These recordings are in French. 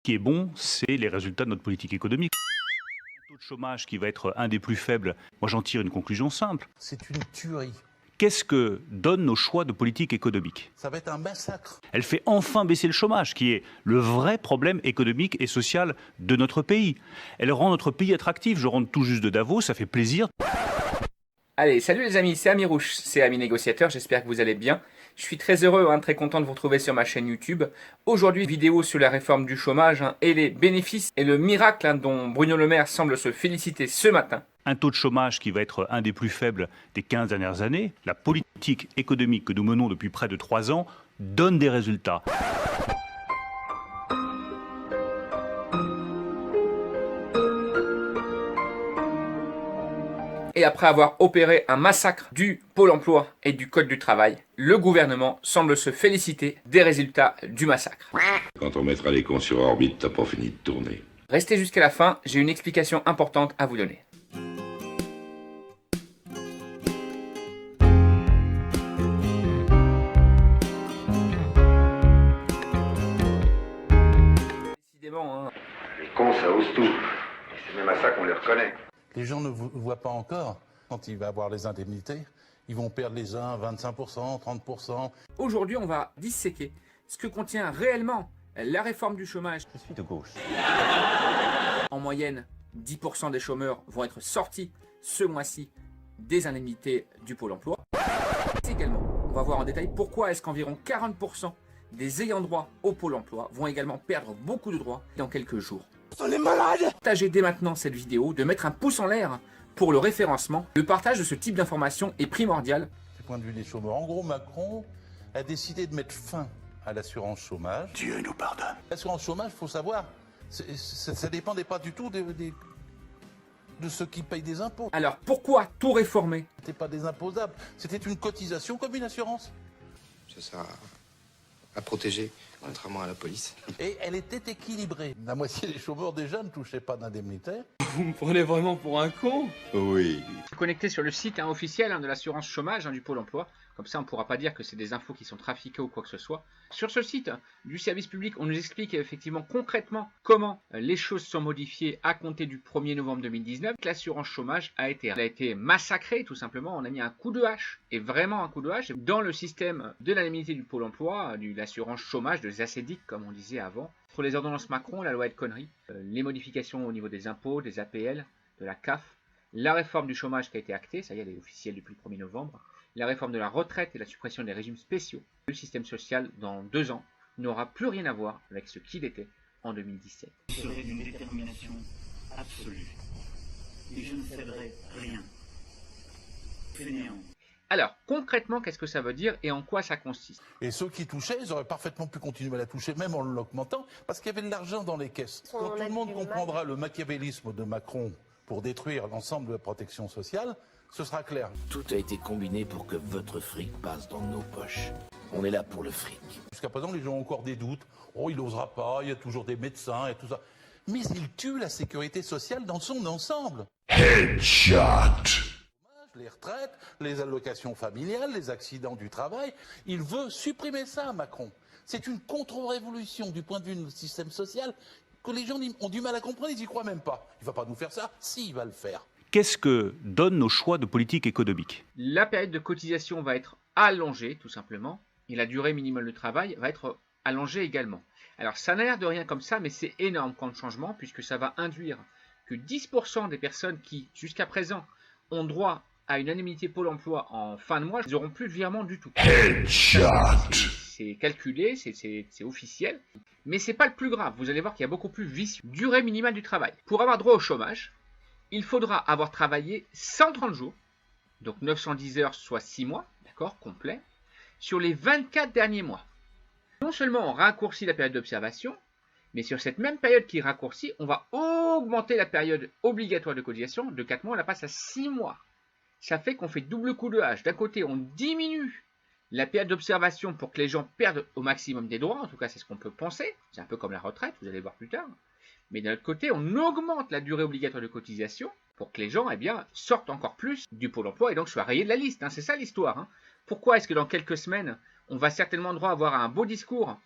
qui est bon, c'est les résultats de notre politique économique. Un taux de chômage qui va être un des plus faibles, moi j'en tire une conclusion simple. C'est une tuerie. Qu'est-ce que donnent nos choix de politique économique? Ça va être un massacre. Elle fait enfin baisser le chômage, qui est le vrai problème économique et social de notre pays. Elle rend notre pays attractif. Je rentre tout juste de Davos, ça fait plaisir. Allez, salut les amis, c'est Ami Rouche, c'est Ami Négociateur, j'espère que vous allez bien. Je suis très heureux, très content de vous retrouver sur ma chaîne YouTube. Aujourd'hui, vidéo sur la réforme du chômage et les bénéfices et le miracle dont Bruno Le Maire semble se féliciter ce matin. Un taux de chômage qui va être un des plus faibles des 15 dernières années. La politique économique que nous menons depuis près de 3 ans donne des résultats. Et après avoir opéré un massacre du Pôle emploi et du Code du travail, le gouvernement semble se féliciter des résultats du massacre. Quand on mettra les cons sur orbite, t'as pas fini de tourner. Restez jusqu'à la fin, j'ai une explication importante à vous donner. Décidément, Les cons, ça ose tout. Et c'est même à ça qu'on les reconnaît. Les gens ne voient pas encore. Quand il va avoir les indemnités, ils vont perdre les uns 25%, 30%. Aujourd'hui, on va disséquer ce que contient réellement la réforme du chômage. Je suis de gauche. En moyenne, 10% des chômeurs vont être sortis ce mois-ci des indemnités du Pôle emploi. Également, on va voir en détail pourquoi est-ce qu'environ 40% des ayants droit au Pôle emploi vont également perdre beaucoup de droits dans quelques jours. On est malade. Partagez dès maintenant cette vidéo, de mettre un pouce en l'air pour le référencement. Le partage de ce type d'informations est primordial. Du point de vue des chômeurs, en gros, Macron a décidé de mettre fin à l'assurance chômage. Dieu nous pardonne. L'assurance chômage, il faut savoir, ça ne dépendait pas du tout de ceux qui payent des impôts. Alors pourquoi tout réformer? C'était pas des imposables, c'était une cotisation comme une assurance. Ça sert à protéger, contrairement à la police. Et elle était équilibrée. La moitié des chômeurs déjà ne touchaient pas d'indemnitaire. Vous me prenez vraiment pour un con? Oui. Connecté sur le site officiel de l'assurance chômage du Pôle emploi. Comme ça, on ne pourra pas dire que c'est des infos qui sont trafiquées ou quoi que ce soit. Sur ce site du service public, on nous explique effectivement concrètement comment les choses sont modifiées à compter du 1er novembre 2019. L'assurance chômage a été massacrée tout simplement. On a mis un coup de hache, et vraiment un coup de hache, dans le système de l'indemnité du Pôle emploi, de l'assurance chômage, de l'ACEDIC comme on disait avant. Pour les ordonnances Macron, la loi El Khomri, les modifications au niveau des impôts, des APL, de la CAF, la réforme du chômage qui a été actée, ça y est, elle est officielle depuis le 1er novembre, la réforme de la retraite et la suppression des régimes spéciaux. Le système social, dans 2 ans, n'aura plus rien à voir avec ce qu'il était en 2017. Je serai d'une détermination absolue. Et je ne céderai rien. Fainéant. Alors, concrètement, qu'est-ce que ça veut dire et en quoi ça consiste? Et ceux qui touchaient, ils auraient parfaitement pu continuer à la toucher, même en l'augmentant, parce qu'il y avait de l'argent dans les caisses. Quand tout le monde comprendra le machiavélisme de Macron pour détruire l'ensemble de la protection sociale, ce sera clair. Tout a été combiné pour que votre fric passe dans nos poches. On est là pour le fric. Jusqu'à présent, les gens ont encore des doutes. Oh, il n'osera pas, il y a toujours des médecins et tout ça. Mais il tue la sécurité sociale dans son ensemble. Headshot. Les retraites, les allocations familiales, les accidents du travail. Il veut supprimer ça, Macron. C'est une contre-révolution du point de vue de notre système social que les gens ont du mal à comprendre, ils n'y croient même pas. Il ne va pas nous faire ça, si, il va le faire. Qu'est-ce que donnent nos choix de politique économique? La période de cotisation va être allongée, tout simplement, et la durée minimale de travail va être allongée également. Alors, ça n'a l'air de rien comme ça, mais c'est énorme comme changement, puisque ça va induire que 10% des personnes qui, jusqu'à présent, ont droit à une indemnité Pôle emploi en fin de mois, ils n'auront plus de virement du tout. Headshot. C'est calculé, c'est officiel, mais c'est pas le plus grave. Vous allez voir qu'il y a beaucoup plus vicieux. Durée minimale du travail. Pour avoir droit au chômage, il faudra avoir travaillé 130 jours, donc 910 heures, soit 6 mois, d'accord, complet, sur les 24 derniers mois. Non seulement on raccourcit la période d'observation, mais sur cette même période qui est raccourcie, on va augmenter la période obligatoire de cotisation de 4 mois, on la passe à 6 mois. Ça fait qu'on fait double coup de hache. D'un côté, on diminue la période d'observation pour que les gens perdent au maximum des droits. En tout cas, c'est ce qu'on peut penser. C'est un peu comme la retraite, vous allez voir plus tard. Mais d'un autre côté, on augmente la durée obligatoire de cotisation pour que les gens sortent encore plus du Pôle emploi et donc soient rayés de la liste. C'est ça l'histoire. Pourquoi est-ce que dans quelques semaines, on va certainement avoir un beau discours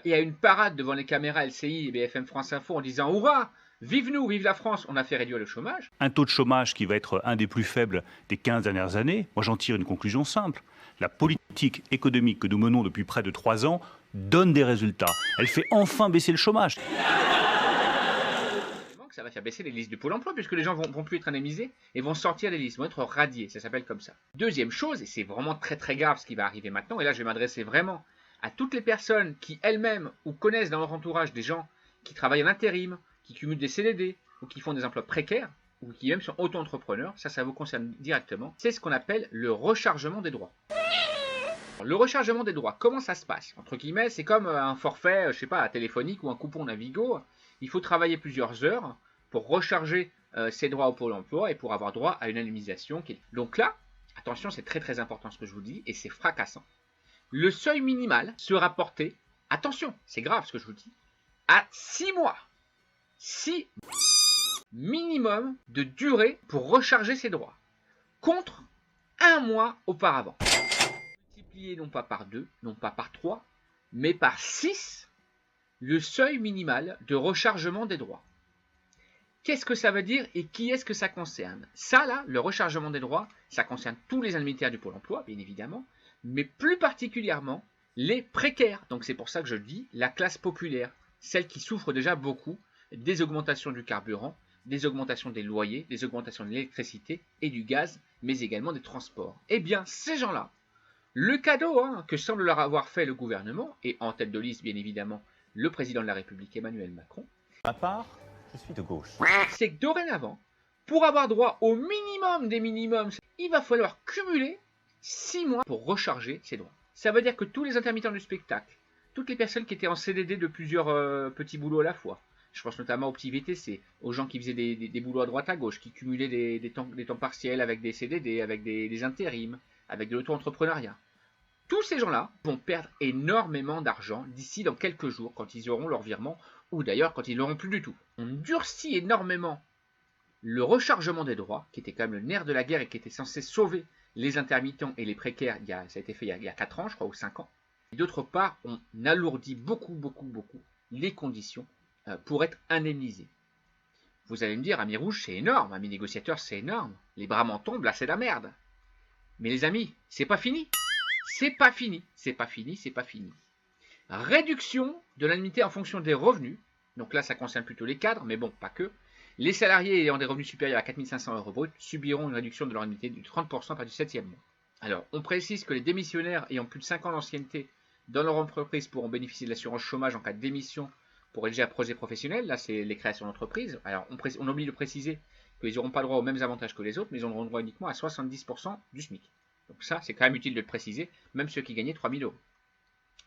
et à une parade devant les caméras LCI et BFM France Info en disant « Hurrah, vive nous, vive la France, on a fait réduire le chômage ». Un taux de chômage qui va être un des plus faibles des 15 dernières années, moi j'en tire une conclusion simple. La politique économique que nous menons depuis près de 3 ans donne des résultats. Elle fait enfin baisser le chômage. Ça va faire baisser les listes du Pôle emploi puisque les gens vont plus être indemnisés et vont sortir des listes, vont être radiés, ça s'appelle comme ça. Deuxième chose, et c'est vraiment très très grave ce qui va arriver maintenant, et là je vais m'adresser vraiment à toutes les personnes qui elles-mêmes ou connaissent dans leur entourage des gens qui travaillent en intérim, qui cumulent des CDD ou qui font des emplois précaires ou qui même sont auto-entrepreneurs, ça vous concerne directement, c'est ce qu'on appelle le rechargement des droits. Le rechargement des droits, comment ça se passe? Entre guillemets, c'est comme un forfait, je sais pas, téléphonique ou un coupon Navigo. Il faut travailler plusieurs heures pour recharger ses droits au Pôle emploi et pour avoir droit à une indemnisation. Donc là, attention, c'est très très important ce que je vous dis et c'est fracassant. Le seuil minimal sera porté, attention, c'est grave ce que je vous dis, à 6 mois. 6 minimum de durée pour recharger ses droits, contre 1 mois auparavant. Multiplié non pas par 2, non pas par 3, mais par 6, le seuil minimal de rechargement des droits. Qu'est-ce que ça veut dire et qui est-ce que ça concerne? Ça là, le rechargement des droits, ça concerne tous les indemnitaires du Pôle emploi, bien évidemment, mais plus particulièrement les précaires. Donc c'est pour ça que je dis la classe populaire, celle qui souffre déjà beaucoup des augmentations du carburant, des augmentations des loyers, des augmentations de l'électricité et du gaz, mais également des transports. Eh bien, ces gens-là, le cadeau que semble leur avoir fait le gouvernement, et en tête de liste, bien évidemment, le président de la République, Emmanuel Macron, à part, je suis de gauche. C'est que dorénavant, pour avoir droit au minimum des minimums, il va falloir cumuler 6 mois pour recharger ses droits. Ça veut dire que tous les intermittents du spectacle, toutes les personnes qui étaient en CDD de plusieurs petits boulots à la fois, je pense notamment aux petits VTC, aux gens qui faisaient des boulots à droite à gauche, qui cumulaient des temps partiels avec des CDD, avec des intérims, avec de l'auto-entrepreneuriat. Tous ces gens-là vont perdre énormément d'argent d'ici dans quelques jours, quand ils auront leur virement, ou d'ailleurs quand ils l'auront plus du tout. On durcit énormément le rechargement des droits, qui était quand même le nerf de la guerre et qui était censé sauver les intermittents et les précaires, ça a été fait il y a 4 ans, je crois, ou 5 ans. Et d'autre part, on alourdit beaucoup les conditions pour être indemnisé. Vous allez me dire, ami rouge, c'est énorme, ami négociateur, c'est énorme. Les bras m'en tombent, là c'est la merde. Mais les amis, c'est pas fini. C'est pas fini, c'est pas fini, c'est pas fini. Réduction de l'indemnité en fonction des revenus. Donc là, ça concerne plutôt les cadres, mais bon, pas que. Les salariés ayant des revenus supérieurs à 4 500 € brut subiront une réduction de leur indemnité de 30% à partir du 7e mois. Alors, on précise que les démissionnaires ayant plus de 5 ans d'ancienneté dans leur entreprise pourront bénéficier de l'assurance chômage en cas de démission pour réaliser un projet professionnel. Là, c'est les créations d'entreprise. Alors, on oublie de préciser qu'ils n'auront pas droit aux mêmes avantages que les autres, mais ils auront droit uniquement à 70% du SMIC. Donc ça, c'est quand même utile de le préciser, même ceux qui gagnaient 3 000 €.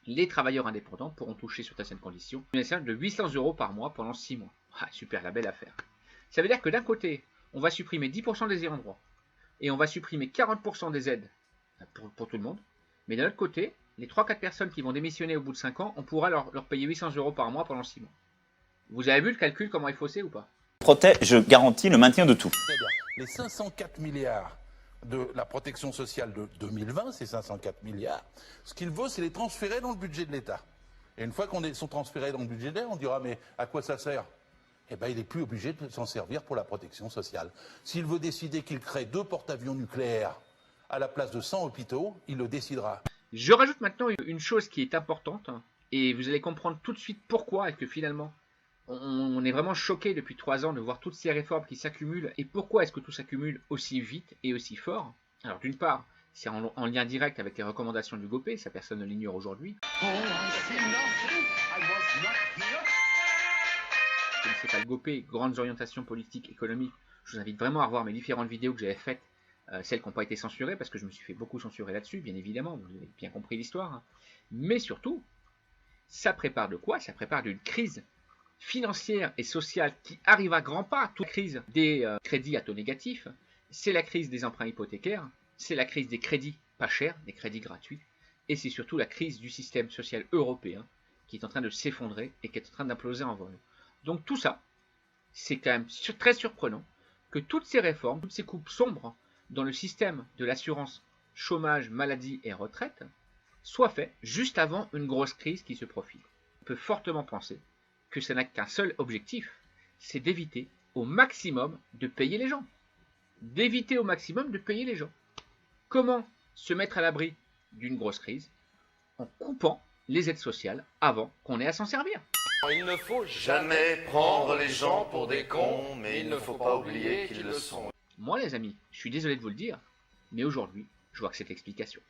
Les travailleurs indépendants pourront toucher sur certaines conditions une aide de 800 € par mois pendant 6 mois. Ah, super, la belle affaire. Ça veut dire que d'un côté, on va supprimer 10% des ayants droit, et on va supprimer 40% des aides pour tout le monde, mais d'un autre côté, les 3-4 personnes qui vont démissionner au bout de 5 ans, on pourra leur payer 800 € par mois pendant 6 mois. Vous avez vu le calcul, comment il est faussé ou pas? Je garantis le maintien de tout. Les 504 milliards de la protection sociale de 2020, c'est 504 milliards. Ce qu'il veut, c'est les transférer dans le budget de l'État. Et une fois qu'on sont transférés dans le budget de l'État, on dira, mais à quoi ça sert? Eh bien, il n'est plus obligé de s'en servir pour la protection sociale. S'il veut décider qu'il crée 2 porte-avions nucléaires à la place de 100 hôpitaux, il le décidera. Je rajoute maintenant une chose qui est importante, et vous allez comprendre tout de suite pourquoi, et que finalement, on est vraiment choqué depuis 3 ans de voir toutes ces réformes qui s'accumulent, et pourquoi est-ce que tout s'accumule aussi vite et aussi fort? Alors d'une part, c'est en lien direct avec les recommandations du GOPE, ça personne ne l'ignore aujourd'hui. Vous ne connaissez pas le GOPE, Grandes Orientations Politiques Économiques, je vous invite vraiment à revoir mes différentes vidéos que j'avais faites, celles qui n'ont pas été censurées, parce que je me suis fait beaucoup censurer là-dessus, bien évidemment, vous avez bien compris l'histoire. Mais surtout, ça prépare de quoi? Ça prépare d'une crise financière et sociale qui arrive à grands pas. Toute crise des crédits à taux négatifs, c'est la crise des emprunts hypothécaires, c'est la crise des crédits pas chers, des crédits gratuits, et c'est surtout la crise du système social européen qui est en train de s'effondrer et qui est en train d'imploser en vol. Donc tout ça, c'est quand même très surprenant que toutes ces réformes, toutes ces coupes sombres dans le système de l'assurance chômage, maladie et retraite soient faites juste avant une grosse crise qui se profile. peut fortement penser que ça n'a qu'un seul objectif, c'est d'éviter au maximum de payer les gens. D'éviter au maximum de payer les gens. Comment se mettre à l'abri d'une grosse crise? En coupant les aides sociales avant qu'on ait à s'en servir. Il ne faut jamais prendre les gens pour des cons, mais il ne faut pas oublier qu'ils le sont. Moi les amis, je suis désolé de vous le dire, mais aujourd'hui, je vois que cette explication.